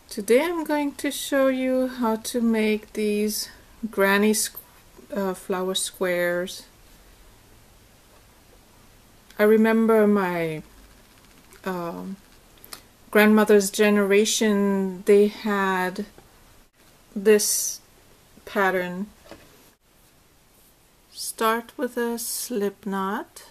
Today I'm going to show you how to make these granny flower squares. I remember my grandmother's generation, they had this pattern. Start with a slip knot.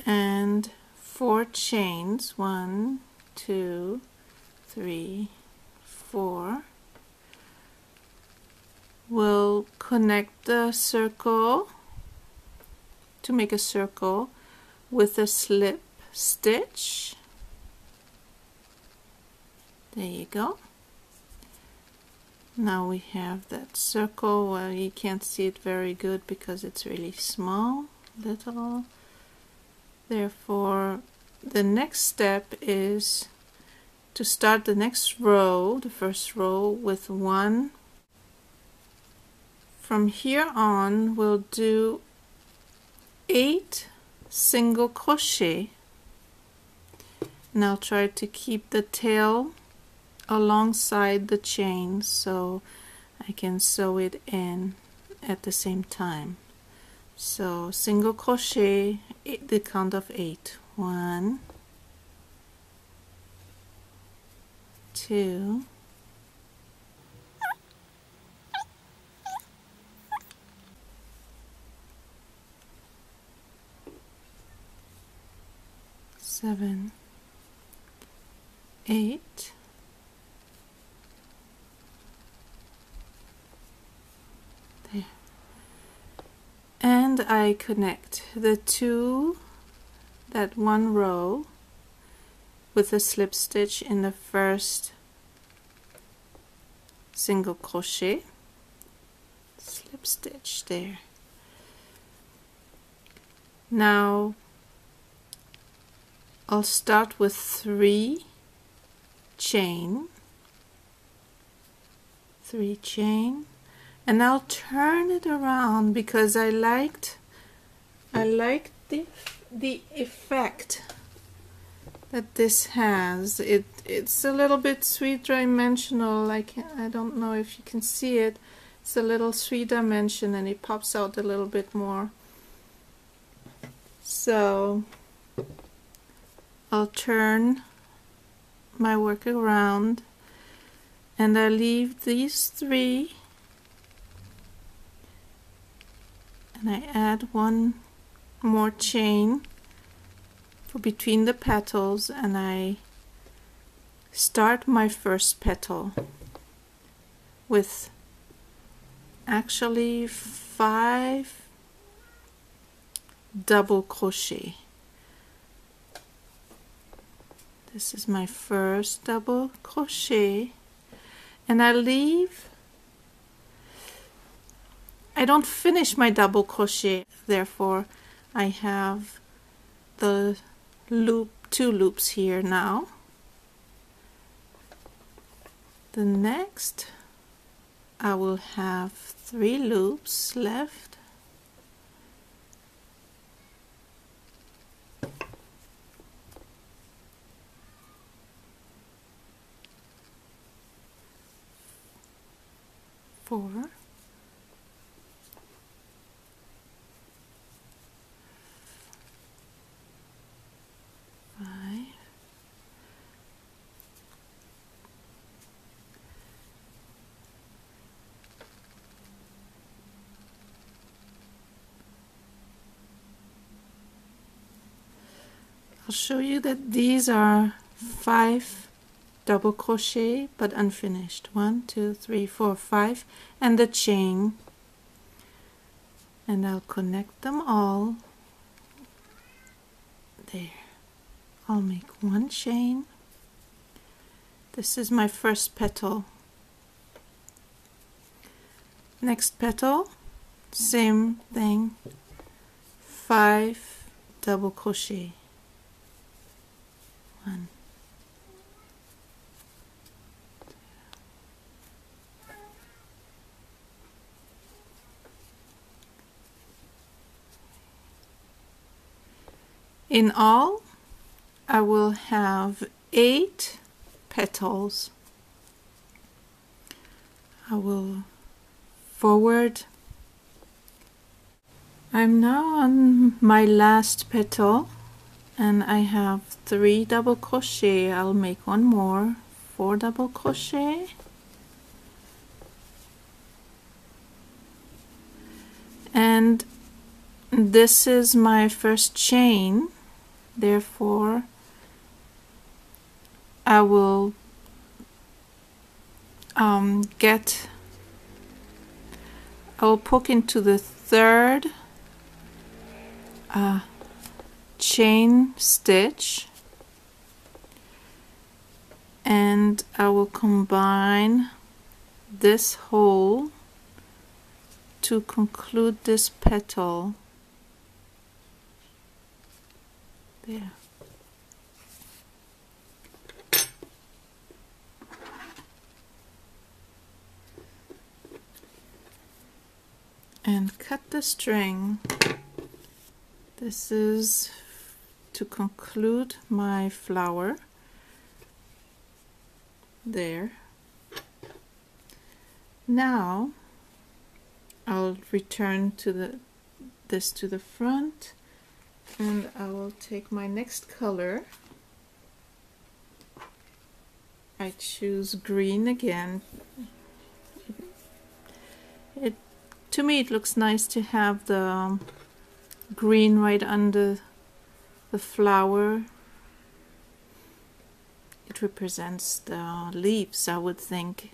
And 4 chains, 1, 2, 3, 4. We'll connect the circle to make a circle with a slip stitch. There you go. Now we have that circle. Well, you can't see it very good because it's really small, little. Therefore, the next step is to start the next row, the first row, with 1. From here on, we'll do 8 single crochet. And I'll try to keep the tail alongside the chain so I can sew it in at the same time. So single crochet, the count of 8. 1, 2, 7, 8, 9. And I connect that one row with a slip stitch in the first single crochet, slip stitch there. Now I'll start with 3 chain, and I'll turn it around because I liked the effect that this has. It's a little bit 3-dimensional. I don't know if you can see it. It's a little 3-dimension and it pops out a little bit more. So I'll turn my work around and I leave these 3 and I add 1 more chain for between the petals, and I start my first petal with actually 5 double crochet. This is my first double crochet, and I don't finish my double crochet, therefore I have the 2 loops here now. The next I will have 3 loops left. Four, 5, I'll show you that these are 5 double crochet but unfinished. 1, 2, 3, 4, 5, and the chain, and I'll connect them all there. I'll make 1 chain. This is my first petal. Next petal, same thing, 5 double crochet. 1, 2, In all, I will have 8 petals. I will forward. I'm now on my last petal and I have 3 double crochet. I'll make one more, 4 double crochet, and this is my first chain, therefore I will I'll poke into the 3rd chain stitch, and I will combine this hole to conclude this petal. There. And cut the string. This is to conclude my flower. There. Now I'll return to this to the front, and I will take my next color. I choose green again. To me it looks nice to have the green right under the flower. It represents the leaves, I would think.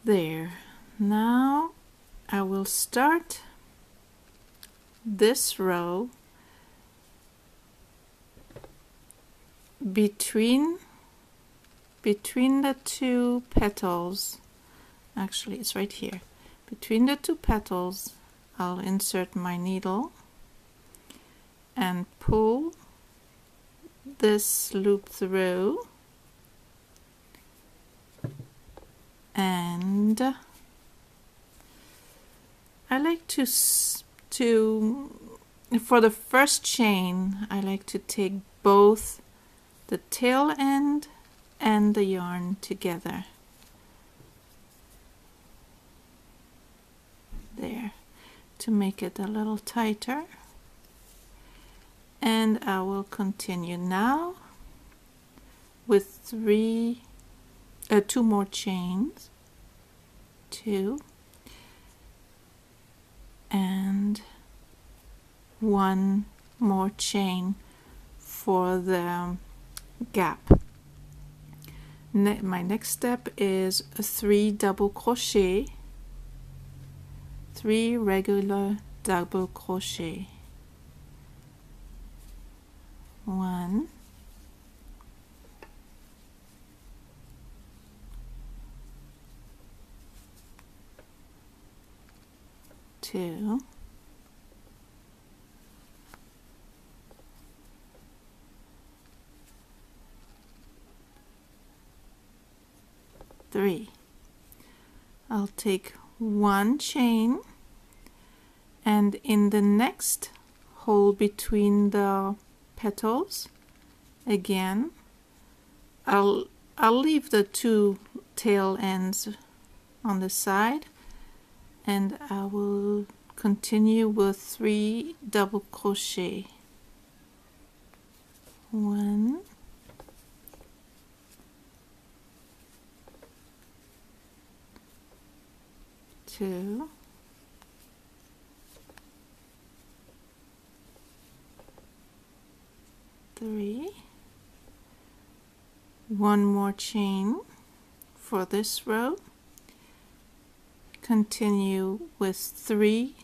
There. Now I will start this row between the 2 petals. Actually, it's right here. Between the 2 petals, I'll insert my needle and pull this loop through, and I like to for the first chain, I like to take both the tail end and the yarn together. There, to make it a little tighter, and I will continue now with 2 more chains, 2 and 1 more chain for the gap. My next step is 3 double crochet, 3 regular double crochet, 1, 2, 3. I'll take 1 chain, and in the next hole between the petals, again I'll leave the 2 tail ends on the side, and I will continue with 3 double crochet. 1, 2, 3, 1 more chain for this row, continue with 3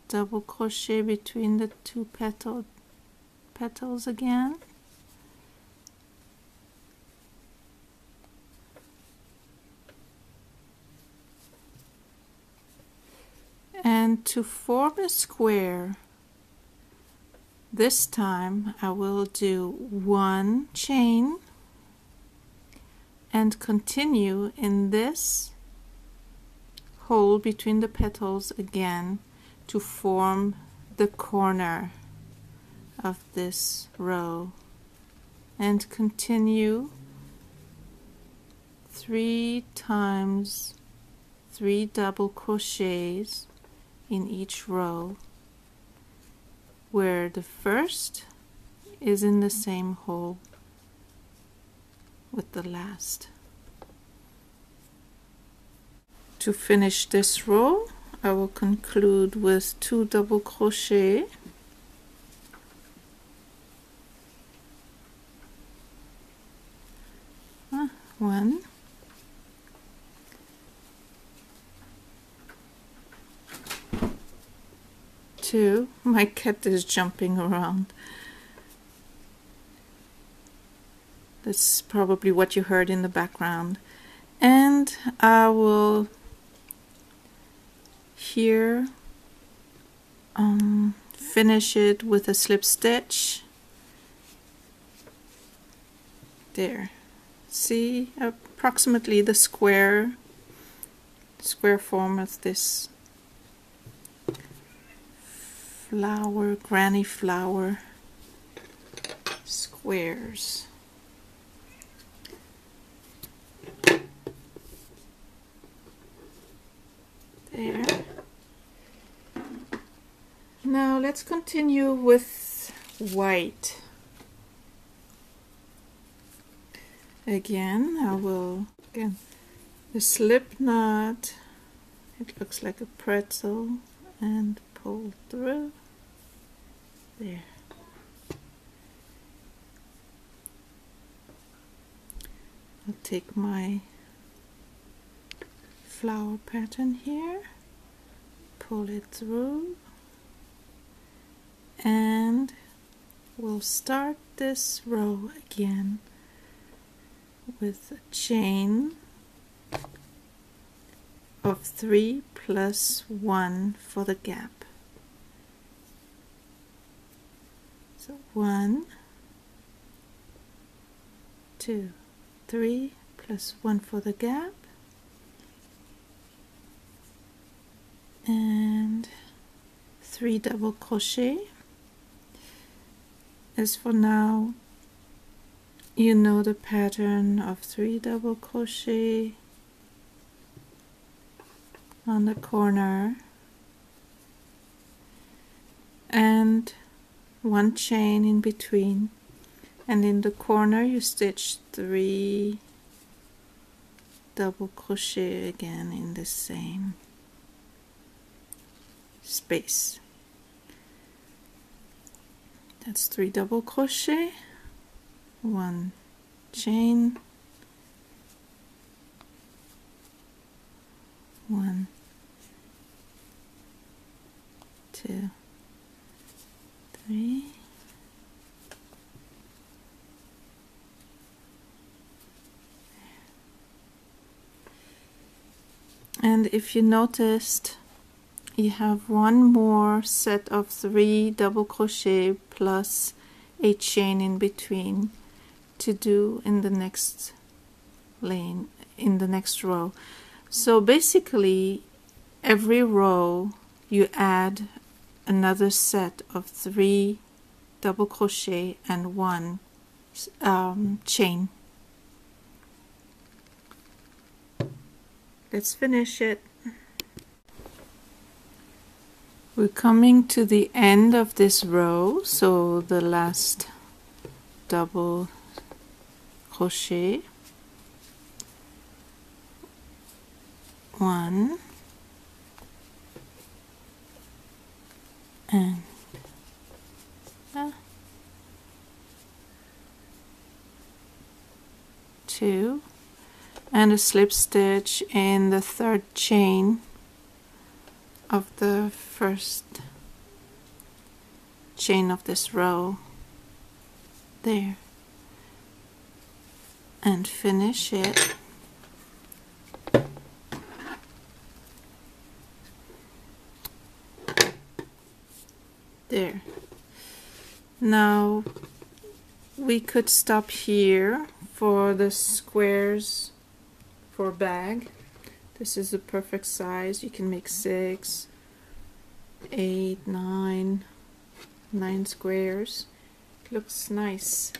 double crochet between the 2 petals again, and to form a square, this time I will do 1 chain and continue in this hole between the petals again to form the corner of this row and continue 3 times 3 double crochets in each row, where the first is in the same hole with the last. To finish this row, I will conclude with 2 double crochet . 1, 2. My cat is jumping around. That's probably what you heard in the background. And I will here finish it with a slip stitch. There. See approximately the square form of this flower, granny flower squares. There. Now let's continue with white. Again, the slip knot, it looks like a pretzel, and pull through. There. I'll take my flower pattern here, pull it through, and we'll start this row again with a chain of 3 plus 1 for the gap. So 1, 2, 3 plus 1 for the gap, and 3 double crochet. As for now, you know the pattern of 3 double crochet on the corner and 1 chain in between, and in the corner you stitch 3 double crochet again in the same space. That's 3 double crochet, 1 chain, 1, 2, 3, and if you noticed, you have 1 more set of 3 double crochet plus a chain in between to do in the next lane, in the next row. So basically every row you add another set of 3 double crochet and 1 chain. Let's finish it. We're coming to the end of this row, so the last double crochet, 1 and 2, and a slip stitch in the 3rd chain of the first chain of this row. There. And finish it. There. Now we could stop here for the squares for bag. This is the perfect size. You can make 6, 8, 9 squares. It looks nice.